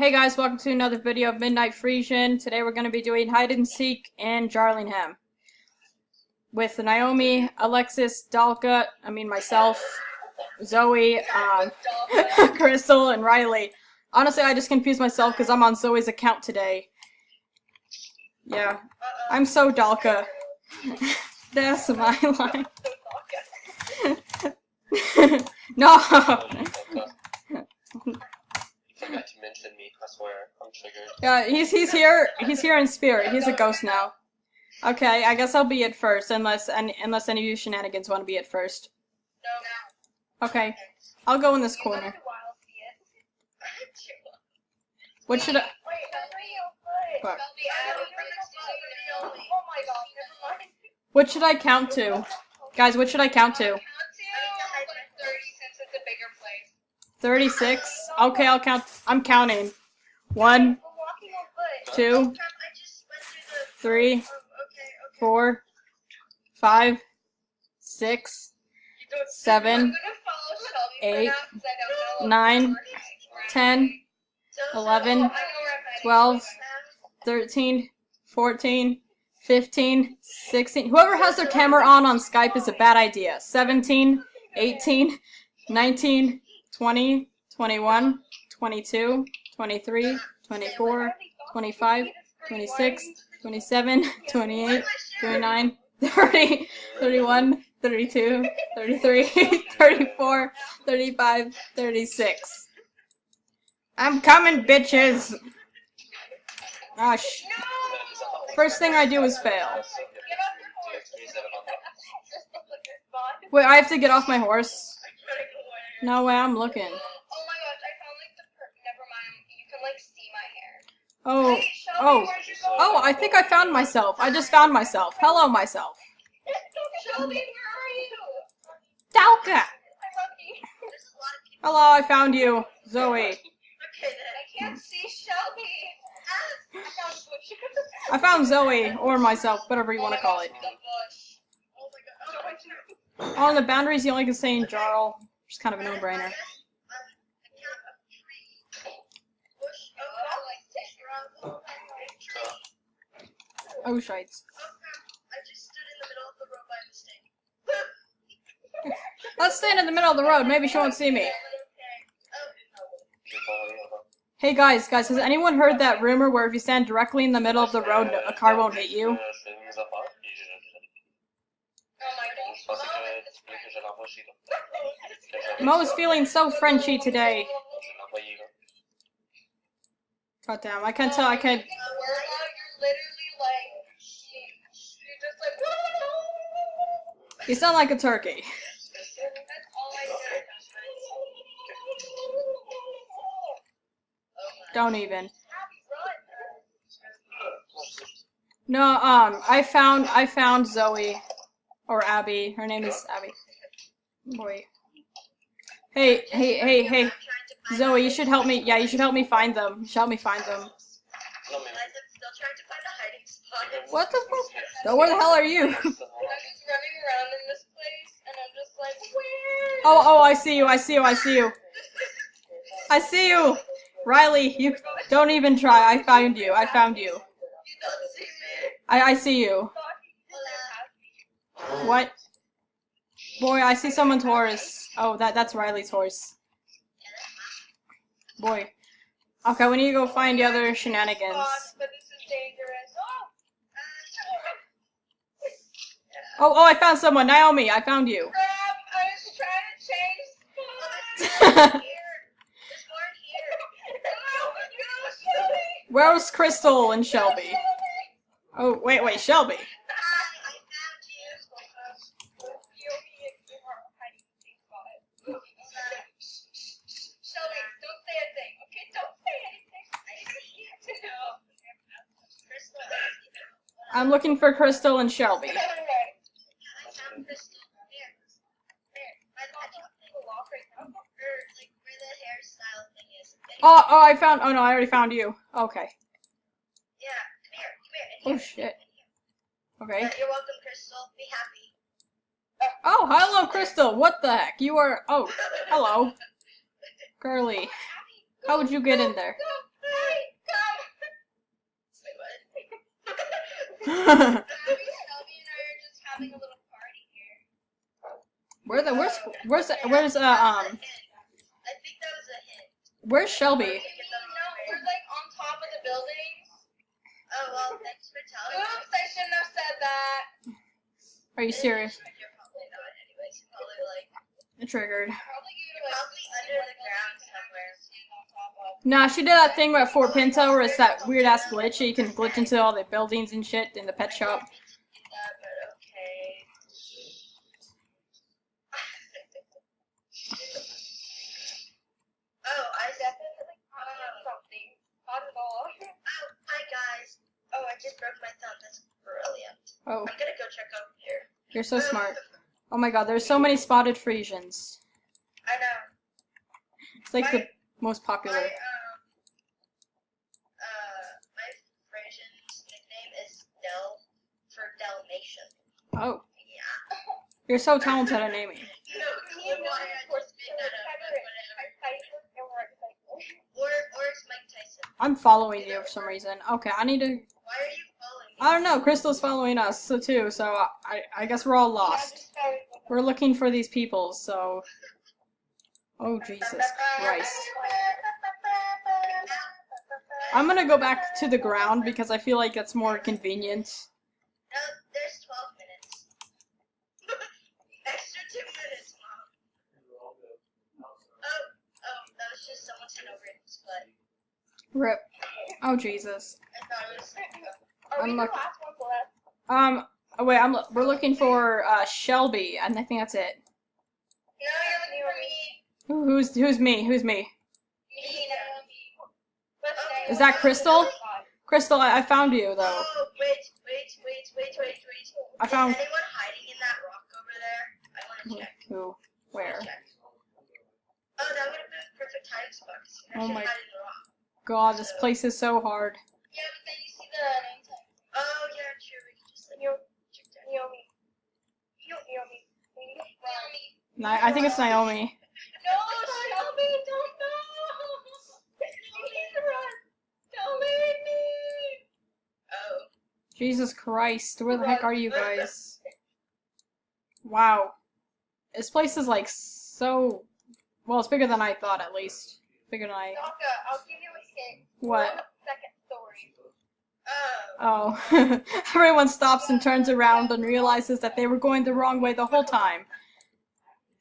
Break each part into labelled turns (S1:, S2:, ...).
S1: Hey guys, welcome to another video of Midnightfresian. Today we're going to be doing hide and seek in Jarlingham with Naomi, Alexis, Dalka, myself, Zoe, Crystal, and Riley. Honestly, I just confused myself because I'm on Zoe's account today. Yeah, I'm so Dalka. That's my line. No!
S2: Forgot to mention me, I swear. I'm triggered.
S1: Yeah, he's here. He's here in spirit. He's a ghost now. Okay, I guess I'll be it first, unless any of you shenanigans want to be it first.
S3: No.
S1: Okay, I'll go in this corner. What should I? Fuck. What should I count to, guys? What should I count to? 36? Okay, I'll count. I'm counting. 1, 2, 3, 4, 5, 6, 7, 8, 9, 10, 11, 12, 13, 14, 15, 16. Whoever has their camera on Skype is a bad idea. 17, 18, 19, 20, 21, 22, 23, 24, 25, 26, 27, 28, 29, 30, 31, 32, 33, 34, 35, 36. I'm coming, bitches! Gosh. First thing I do is fail. Wait, I have to get off my horse? No way, I'm looking.
S3: Oh my gosh, I found never mind, you can see my hair.
S1: Oh,
S3: Hey, Shelby, where'd you go?
S1: oh, I think I found myself. I just found myself. Hello, myself.
S3: Shelby, where are you?
S1: Dalka!
S3: I love you. There's a lot of people.
S1: Hello, I found you. Zoe.
S3: Okay, then. I can't see Shelby. I found a bush.
S1: I found Zoe, or myself, whatever you want to call it.
S3: The bush. Oh my god.
S1: On the boundaries, you only can say in Jarl. Which is kind of a no-brainer. Oh, shites.
S3: I just stood in the middle of the road by mistake.
S1: Let's stand in the middle of the road. Maybe she won't see me. Hey guys, has anyone heard that rumor where if you stand directly in the middle of the road, a car won't hit you? Mo's feeling so Frenchy today. God damn, I can't tell, I can't... You sound like a turkey. Don't even. No, I found Zoe. Or Abby. Her name is Abby. Boy. Hey. Zoe, you should help me. Yeah, you should help me find them. You should help me find them. What the fuck? So where the hell are you?
S3: I'm just running around in this place, and I'm just like, where?
S1: Oh, I see you. I see you. Riley, you don't even try. I found you.
S3: You don't see me.
S1: I see you. What? Boy, I see someone's horse. Oh, that's Riley's horse. Boy. Okay, we need to go find the other shenanigans.
S3: But this is dangerous.
S1: Oh, I found someone. Naomi, I found you.
S3: Crap, I was trying to chase. There's more here. Shelby.
S1: Where's Crystal and Shelby? Oh, wait, Shelby. I'm looking for Crystal and Shelby. Oh, I found. Oh no, I already found you. Okay.
S3: Yeah, come here.
S1: Oh shit. Okay.
S3: You're welcome, Crystal. Be happy.
S1: Oh, hello, Crystal. What the heck? You are. Oh, hello, Girly. How would you get in there?
S3: Maybe Shelby and I are just having a little party here.
S1: where's
S3: I think that was a hint.
S1: where's Shelby?
S3: No, we're like on top of the buildings. Oh well, thanks for telling me. Oops, I shouldn't have said that.
S1: Are you serious?
S3: You're probably not anyways. You're probably like
S1: Triggered.
S3: probably under the ground somewhere.
S1: Nah, she did that thing at Fort Pinto where it's that weird ass glitch. You can glitch into all the buildings and shit in the pet shop.
S3: But okay. Oh, I definitely caught something. Not at all. Oh, hi guys. Oh, I just broke my thumb. That's brilliant.
S1: Oh,
S3: I'm gonna go check over here.
S1: you're so smart. Oh my god, there's so many spotted Frisians.
S3: I know.
S1: It's like the most popular.
S3: My Frisian's nickname is Del for Dalmatian.
S1: Oh,
S3: Yeah.
S1: you're so talented at naming.
S3: You know why I just made that up, but whatever. Or it's Mike Tyson.
S1: I'm following you for some reason. Okay, I need to.
S3: Why are you following me?
S1: I don't know. Crystal's following us so too. So I guess we're all lost. We're looking for these people. So. Oh Jesus Christ. I'm gonna go back to the ground because I feel like that's more convenient.
S3: No, there's 12 minutes. Extra 2 minutes, Mom. Oh, that was just someone sent over in his butt.
S1: Rip. Oh Jesus.
S3: I thought it was.
S1: I'm looking. Oh, wait. We're looking for Shelby, and I think that's it.
S3: No, you're looking for me.
S1: Who's me? Who's me?
S3: Me,
S1: Is that Crystal? Crystal, I found you though.
S3: Oh, wait.
S1: I found.
S3: Is anyone hiding in that rock over there? I want to check.
S1: Who? Where?
S3: Check. Oh, that would have been a perfect hiding spot. 'Cause you can
S1: Oh
S3: actually
S1: my
S3: hide in the rock.
S1: God, this place is so hard.
S3: Yeah, but then you see the name tag. Oh, yeah, true. We can just like check that. Naomi.
S1: I think it's Naomi.
S3: No, Shelby, don't go. You need to run. Don't leave me. Oh.
S1: Jesus Christ, where the heck are you guys? Wow. This place is like so... Well, it's bigger than I thought, at least. Bigger than I...
S3: Donka, I'll give you a hint.
S1: What?
S3: Second story. Oh.
S1: Oh. Everyone stops and turns around and realizes that they were going the wrong way the whole time.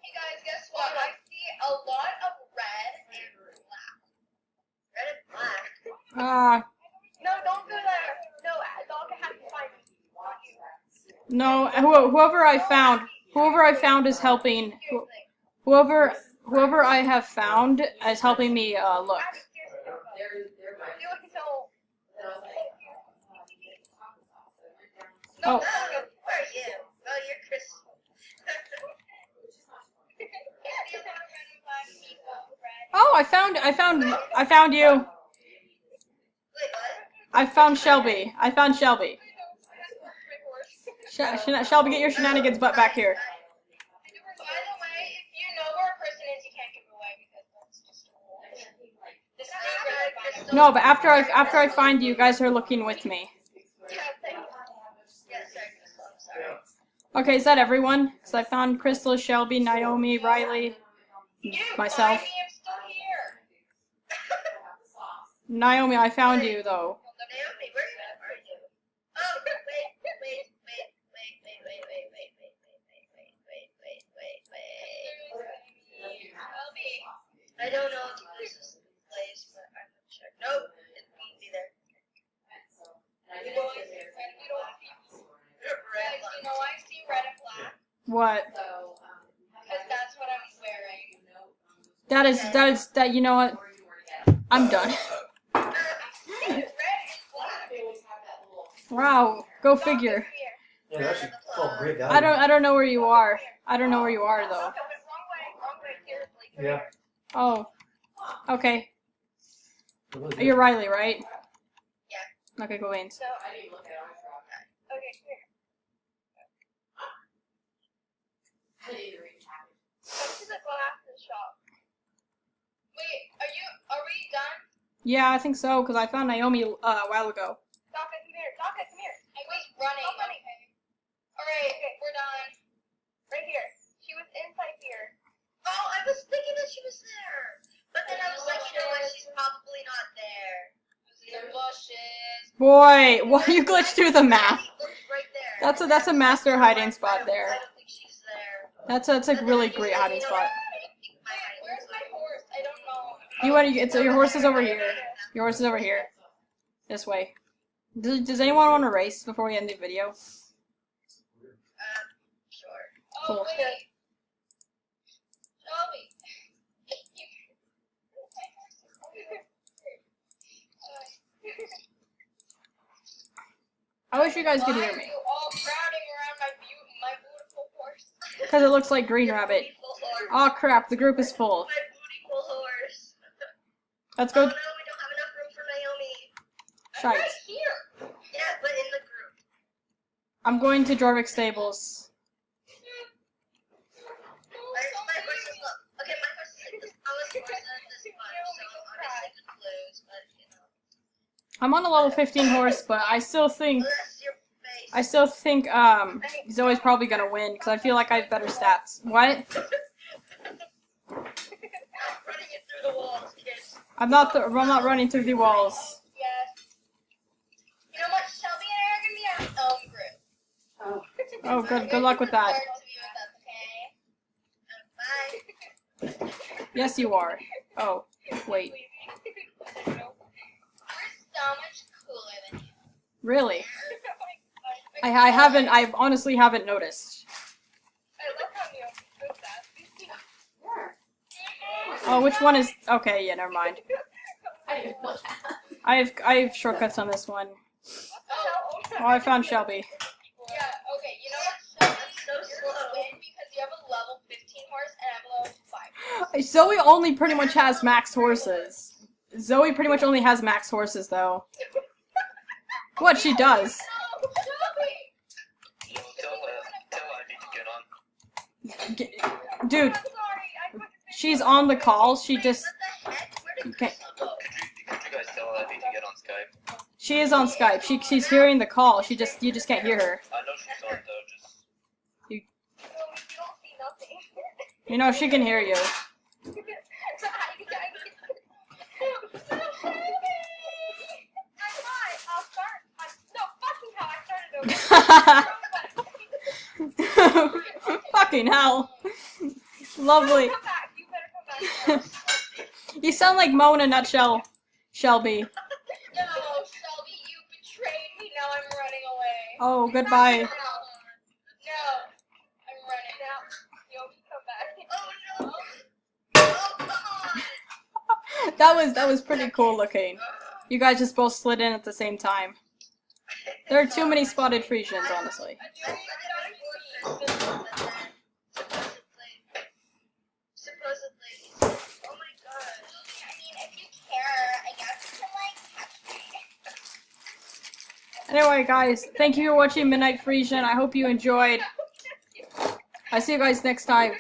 S3: Hey guys, guess what? I see a lot of red and black. Red and black? No, don't go there. No, Donka has to find me. Not you.
S1: No, whoever I found is helping. Whoever I have found is helping me look.
S3: No,
S1: Oh.
S3: who are you? Oh, you're Chris.
S1: Oh, I found you.
S3: Wait, what?
S1: I found Shelby. Shelby, get your shenanigans butt back here.
S3: By the way, if you know where a person is, you can't give it away because that's just a rule. This is very
S1: No, but after I find you, you guys are looking with me.
S3: Yes, sorry, Crystal, I'm sorry.
S1: Okay, is that everyone? So I found Crystal, Shelby, Naomi, Riley, myself.
S3: Find me, I'm still here.
S1: Naomi, I found you though.
S3: Naomi, where are you? Oh, wait. I don't know if this is the place, but I'm gonna check. Nope, it won't be there. You know, I see red and black. I see red and black.
S1: What?
S3: Because that's what I'm wearing.
S1: That. You know what? I'm done.
S3: I see red and black.
S1: Wow, go figure.
S4: Yeah, that's called Great
S1: I don't know where you are. I don't know where you are though.
S3: Wrong way, seriously. Come
S4: Yeah.
S3: here.
S1: Oh, okay. You're Riley, right?
S3: Yeah.
S1: Okay, go in.
S3: So, okay, come here. Come to the glasses shop. Wait, are we done?
S1: Yeah, I think so, because I found Naomi a while ago.
S3: Donka, come here. Donka, come here. Wait, running. Okay. Alright, we're done. Right here. She was inside here. Oh, I was thinking that she was there. But then I was like, you know what, she's probably not there. In the bushes.
S1: Boy, why you glitched through the map?
S3: Right there.
S1: That's a master hiding spot there.
S3: I don't think she's there.
S1: That's a really great hiding spot.
S3: Where's my horse? I don't know.
S1: You want to? Your horse is over here. Your horse is over here. This way. Does anyone want to race before we end the video?
S3: Sure.
S1: Cool.
S3: Oh, wait. Shelby.
S1: I wish you guys could hear me.
S3: Why are you all crowding around my beautiful horse?
S1: Because it looks like Green Rabbit. Oh crap, the group is full.
S3: My beautiful horse.
S1: Let's
S3: Oh
S1: go.
S3: no, we don't have enough room for Naomi.
S1: Shite.
S3: I'm right here. Yeah, but in the group.
S1: I'm going to Jorvik's stables.
S3: My horse is low. Okay, my horse is like the slowest horse in this bunch, so obviously could lose, but you know.
S1: I'm on a level 15 horse, but I still think
S3: Bless your face.
S1: Zoe's probably gonna win because I feel like I have better stats. What?
S3: Running it through the walls, kids.
S1: I'm not running through the walls.
S3: Yes. You know what? Shelby and I are gonna be our own group.
S1: Oh, good luck with that.
S3: Bye.
S1: Yes, you are. Oh, wait.
S3: We're so much cooler than you.
S1: Really? I honestly haven't noticed.
S3: I look on you. Who's that?
S1: Oh, which one is? Okay, yeah, never mind. I have shortcuts on this one. Oh, I found Shelby.
S3: Yeah, okay, you know what? Shelby, you're gonna win because you have a level 15 horse and I have a level 5.
S1: Zoe only pretty much has max horses. Zoe pretty much only has max horses, though. What she does.
S3: No, Shelby!
S2: Yo, tell Ivy to get on.
S1: Dude,
S3: I'm sorry, I put
S1: she's on the call. She just.
S3: What the heck? Where did
S1: Okay.
S3: Crystal go?
S2: Could you guys tell Ivy to get on Skype?
S1: She is on Skype. She's hearing the call. You just can't hear her.
S2: I know she's on though, just...
S3: No, you don't see nothing.
S1: You know she can hear you. Fucking hell. Lovely. You sound like Mo in a nutshell, Shelby.
S3: No, Shelby, you betrayed me. Now I'm running away.
S1: Oh, goodbye.
S3: No, I'm running now. You'll come back. Oh no! Oh come on!
S1: That was pretty cool looking. You guys just both slid in at the same time. There are too many spotted Frisians, honestly.
S3: Supposedly. Oh my god. I mean, if you care, I guess you can like catch me.
S1: Anyway, guys, thank you for watching Midnightfresian. I hope you enjoyed. I'll see you guys next time.